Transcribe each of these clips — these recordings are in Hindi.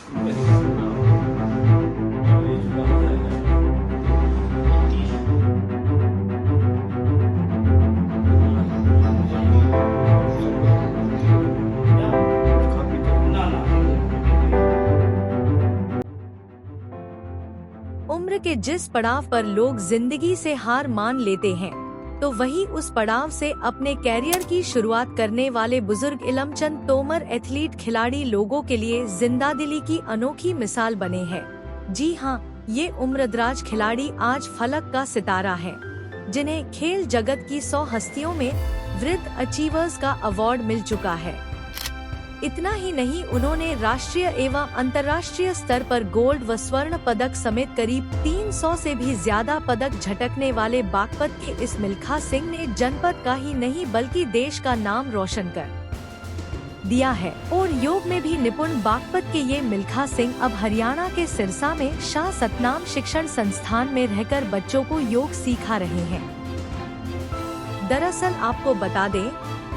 उम्र के जिस पड़ाव पर लोग जिंदगी से हार मान लेते हैं, तो वही उस पड़ाव से अपने कैरियर की शुरुआत करने वाले बुजुर्ग इलमचंद तोमर एथलीट खिलाड़ी लोगों के लिए जिंदादिली की अनोखी मिसाल बने हैं। जी हाँ, ये उम्रदराज खिलाड़ी आज फलक का सितारा है, जिन्हें खेल जगत की 100 हस्तियों में वृद्ध अचीवर्स का अवार्ड मिल चुका है। इतना ही नहीं, उन्होंने राष्ट्रीय एवं अंतर्राष्ट्रीय स्तर पर गोल्ड व स्वर्ण पदक समेत करीब 300 से भी ज्यादा पदक झटकने वाले बागपत के इस मिल्खा सिंह ने जनपद का ही नहीं बल्कि देश का नाम रोशन कर दिया है। और योग में भी निपुण बागपत के ये मिल्खा सिंह अब हरियाणा के सिरसा में शाह सतनाम शिक्षण संस्थान में रहकर बच्चों को योग सिखा रहे हैं। दरअसल आपको बता दें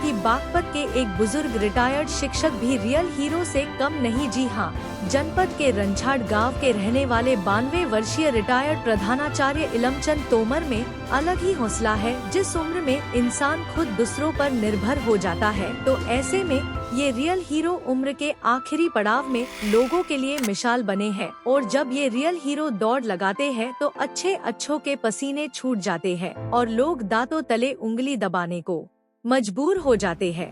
कि बागपत के एक बुजुर्ग रिटायर्ड शिक्षक भी रियल हीरो से कम नहीं। जी हाँ, जनपद के रंछाड़ गांव के रहने वाले 92 वर्षीय रिटायर्ड प्रधानाचार्य इलमचंद तोमर में अलग ही हौसला है। जिस उम्र में इंसान खुद दूसरों पर निर्भर हो जाता है, तो ऐसे में ये रियल हीरो उम्र के आखिरी पड़ाव में लोगों के लिए मिसाल बने हैं। और जब ये रियल हीरो दौड़ लगाते हैं तो अच्छों के पसीने छूट जाते हैं और लोग दांतों तले उंगली दबाने को मजबूर हो जाते हैं।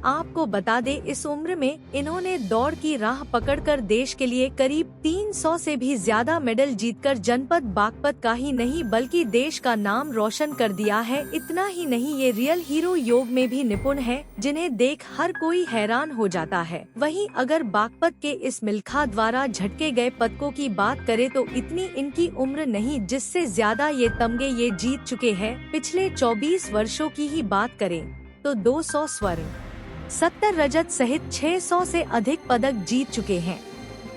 आपको बता दें, इस उम्र में इन्होंने दौड़ की राह पकड़कर देश के लिए करीब 300 से भी ज्यादा मेडल जीतकर जनपद बागपत का ही नहीं बल्कि देश का नाम रोशन कर दिया है। इतना ही नहीं, ये रियल हीरो योग में भी निपुण है, जिन्हें देख हर कोई हैरान हो जाता है। वहीं अगर बागपत के इस मिल्खा द्वारा झटके गए पदकों की बात करें तो इतनी इनकी उम्र नहीं, जिससे ज्यादा ये तमगे ये जीत चुके हैं। पिछले 24 वर्षों की ही बात करें तो 200 स्वर्ण, 70 रजत सहित 600 से अधिक पदक जीत चुके हैं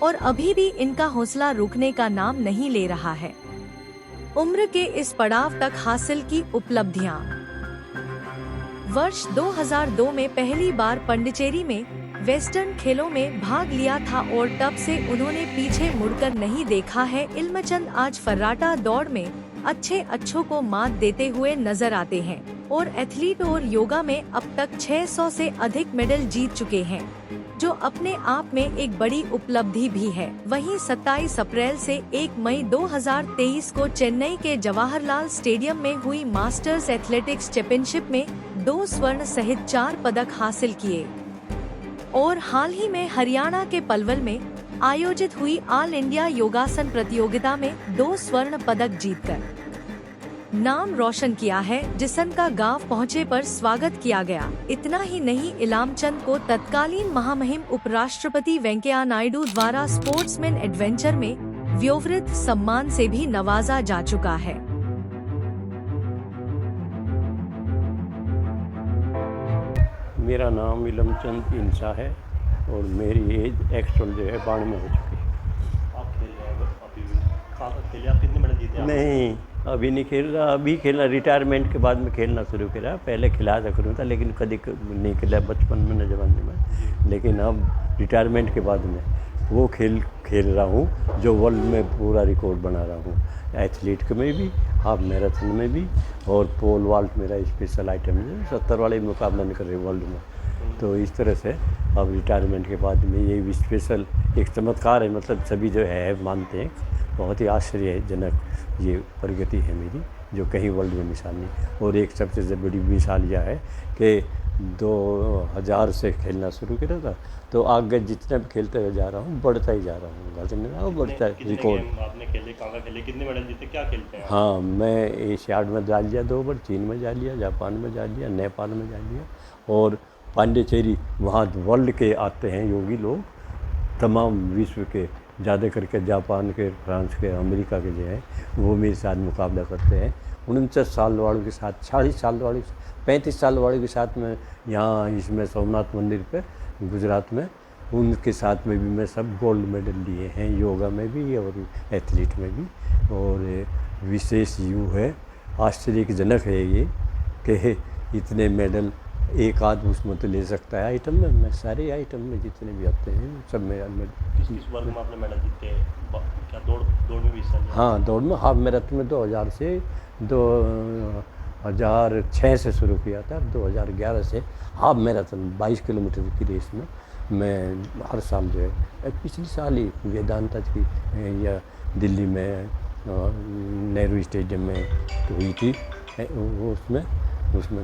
और अभी भी इनका हौसला रुकने का नाम नहीं ले रहा है। उम्र के इस पड़ाव तक हासिल की उपलब्धियां: वर्ष 2002 में पहली बार पांडिचेरी में वेस्टर्न खेलों में भाग लिया था और तब से उन्होंने पीछे मुड़कर नहीं देखा है। इलमचंद आज फर्राटा दौड़ में अच्छों को मात देते हुए नजर आते हैं और एथलीट और योगा में अब तक 600 से अधिक मेडल जीत चुके हैं, जो अपने आप में एक बड़ी उपलब्धि भी है। वहीं 27 अप्रैल से 1 मई 2023 को चेन्नई के जवाहरलाल स्टेडियम में हुई मास्टर्स एथलेटिक्स चैंपियनशिप में 2 स्वर्ण सहित 4 पदक हासिल किए और हाल ही में हरियाणा के पलवल में आयोजित हुई ऑल इंडिया योगासन प्रतियोगिता में 2 स्वर्ण पदक जीतकर नाम रोशन किया है, जिसन का गांव पहुंचे पर स्वागत किया गया। इतना ही नहीं, इलमचंद को तत्कालीन महामहिम उपराष्ट्रपति वेंकैया नायडू द्वारा स्पोर्ट्समैन एडवेंचर में व्योवृत्त सम्मान से भी नवाजा जा चुका है। मेरा नाम इलमचंद इंसा है और मेरी एज एक्चुअल जो है 92 हो चुकी है। आप खेल रहे हैं अभी भी? कहाँ तक खेले? आप कितने मेडल जीते हैं? नहीं, अभी नहीं खेल रहा। अभी खेलना रिटायरमेंट के बाद में खेलना शुरू करा। पहले खिला सकूँ था लेकिन कभी नहीं खिला बचपन में, नौजवानी में। लेकिन अब रिटायरमेंट के बाद में वो खेल रहा हूँ जो वर्ल्ड में पूरा रिकॉर्ड बना रहा हूँ। एथलीट में भी, हाफ मैराथन में भी और पोल वॉल्ट मेरा स्पेशल आइटम है। 70 वाले मुकाबला में कर रहे वर्ल्ड में। तो इस तरह से अब रिटायरमेंट के बाद में ये भी स्पेशल एक चमत्कार है। मतलब सभी जो है मानते हैं, बहुत ही आश्चर्यजनक ये प्रगति है मेरी, जो कहीं वर्ल्ड में मिसाल नहीं। और एक सबसे बड़ी मिसाल यह है कि 2000 से खेलना शुरू किया था, तो आगे जितना भी खेलते हुए जा रहा हूँ, बढ़ता ही जा रहा हूँ, बढ़ता है रिकॉर्ड। आपने खेले, कहाँ खेले, कितने मेडल जीते, क्या खेलते हैं? हाँ, मैं एशियाड में जा लिया 2 बार, चीन में जा लिया, जापान में जा लिया, नेपाल में जा लिया और पांडिचेरी। वहाँ वर्ल्ड के आते हैं योगी लोग, तमाम विश्व के, ज़्यादा करके जापान के, फ्रांस के, अमेरिका के जो है वो मेरे साथ मुकाबला करते हैं। 49 साल वालों के साथ, 40 साल वालों, 35 साल वालों के साथ में यहाँ इसमें सोमनाथ मंदिर पे गुजरात में, उनके साथ में भी मैं सब गोल्ड मेडल लिए हैं, योगा में भी और एथलीट में भी। और विशेष यूँ है, आश्चर्यजनक है ये कि इतने मेडल एक आध उसमें तो ले सकता है आइटम में, मैं सारे आइटम में जितने भी आते हैं सब में किस वर्ग में आपने मेडल जीते हैं? क्या दौड़ दौड़ में भी हिस्सा लिया? हाँ, दौड़ में हाफ मैराथन में 2000 से 2006 से शुरू किया था। 2011 से हाफ मैराथन 22 किलोमीटर की रेस में मैं हर साल जो है, पिछले साल ही वेदांता की या दिल्ली में नेहरू स्टेडियम में तो हुई थी वो, उसमें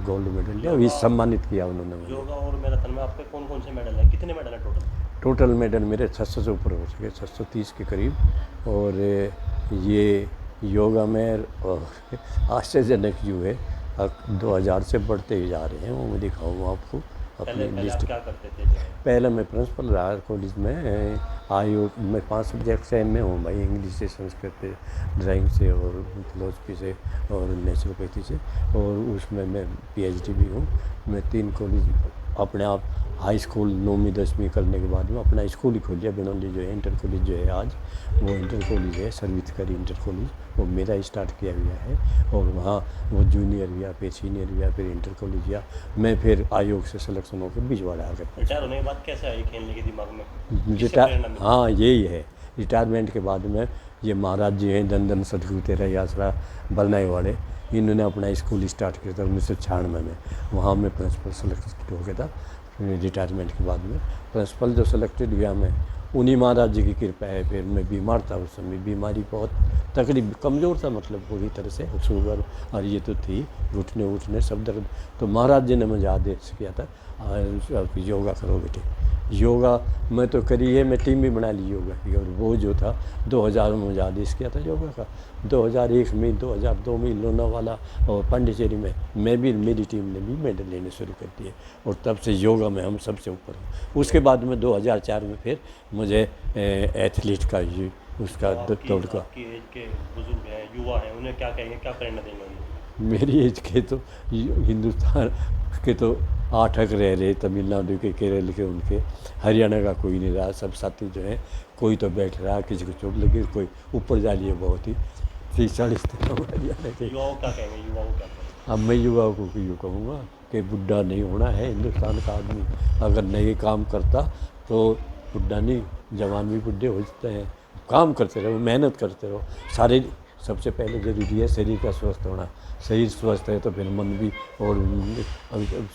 गोल्ड मेडल लिया, ये सम्मानित किया उन्होंने मुझे। योगा और मैराथन में आपके कौन कौन से मेडल हैं? कितने मेडल हैं टोटल? टोटल मेडल मेरे 600 से ऊपर हो सके, 630 के करीब। और ये योगा में आश्चर्यजनक जो है 2000 से बढ़ते ही जा रहे हैं, वो मैं दिखाऊंगा आपको अपनी पहले लिस्ट। आप क्या करते थे? पहले मैं प्रिंसिपल रहा कॉलेज में, आयोग में 5 सब्जेक्ट से में हूँ भाई, इंग्लिश से, संस्कृत से, ड्राइंग से और फिलोसफी से और नेचुरोपैथी से, और उसमें मैं PhD भी हूँ। मैं 3 कॉलेज अपने आप, हाई स्कूल 9वीं 10वीं करने के बाद में अपना स्कूल ही खोल लिया बिनौली जो है, इंटर कॉलेज जो है आज, वो इंटर कॉलेज है, सर्विथकारी इंटर कॉलेज, वो मेरा स्टार्ट किया गया है। और वहाँ वो जूनियर हुआ, फिर सीनियर हुआ, फिर इंटर कॉलेज हुआ, मैं फिर आयोग से सिलेक्शन होकर बिजवाड़ा आ गया। रिटायर होने के बाद कैसे आई खेलने के दिमाग में? किससे रिटायर, प्रेरणा मिली? हाँ यही है, रिटायरमेंट के बाद में ये महाराज जी हैं दंदन सदगुरु तेरा आसरा बरनाई वाले, इन्होंने अपना स्कूल स्टार्ट किया था 1996 में। वहाँ मैं प्रिंसिपल सेलेक्टेड हो गया था रिटायरमेंट के बाद में। प्रिंसिपल जो सेलेक्टेड हुआ मैं, उन्हीं महाराज जी की कृपा है। फिर मैं बीमार था उस समय, बीमारी बहुत तकड़ी, कमज़ोर था मतलब पूरी तरह से, शुगर और ये तो थी, उठने सब दर्द। तो महाराज जी ने मुझे आदेश किया था योगा करो बेटे। योगा मैं तो करी है, मैं टीम भी बना ली योगा की। और वो जो था 2000 में मुझे आदेश किया था योगा का, 2001 में, 2002 में लोनावाला और पांडिचेरी में मैं भी, मेरी टीम ने भी मेडल लेने शुरू कर दिए, और तब से योगा में हम सबसे ऊपर हैं। उसके बाद में 2004 में फिर मुझे एथलीट का ये उसका दौड़ का। आपकी एज के बुजुर्ग हैं, युवा हैं, उन्हें क्या कहेंगे, क्या प्रेरणा देंगे उन्हें? मेरी एज के तो हिंदुस्तान के तो 8 रह रहे, तमिलनाडु के, केरल के, उनके, हरियाणा का कोई नहीं रहा। सब साथी जो है, कोई तो बैठ रहा, किसी को चोट लगी, कोई ऊपर जा रही है बहुत ही 30-40 हरियाणा के। युवाओं क्या कहेंगे, युवाओं क्या कहेंगे? अब मैं युवाओं को यूँ कहूँगा कि बुढ़ा नहीं होना है हिंदुस्तान का आदमी। अगर नहीं काम करता तो बुढ़ा नहीं, जवान भी बुढ़े हो जाते हैं। काम करते रहो, मेहनत करते रहो। शारीरिक सबसे पहले ज़रूरी है शरीर का स्वस्थ होना। शरीर स्वस्थ है तो फिर मन भी, और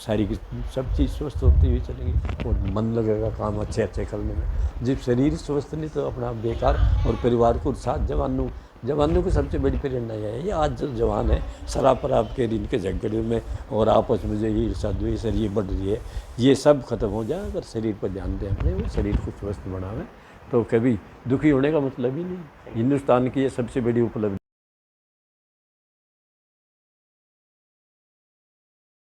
शारीरिक सब चीज़ स्वस्थ होती हुई चलेगी, और मन लगेगा काम अच्छे करने में। जब शरीर स्वस्थ नहीं तो अपना बेकार, और परिवार को साथ जवानों की सबसे बड़ी प्रेरणा यह है। ये आज जो जवान है शराब पराब के इनके झगड़े में और आपस में जो ईर्षा द्वेष ये बढ़ रही है, ये सब खत्म हो जाए अगर शरीर पर ध्यान दें अपने, वो शरीर को स्वस्थ बनावें, तो कभी दुखी होने का मतलब ही नहीं। हिंदुस्तान की ये सबसे बड़ी उपलब्धि।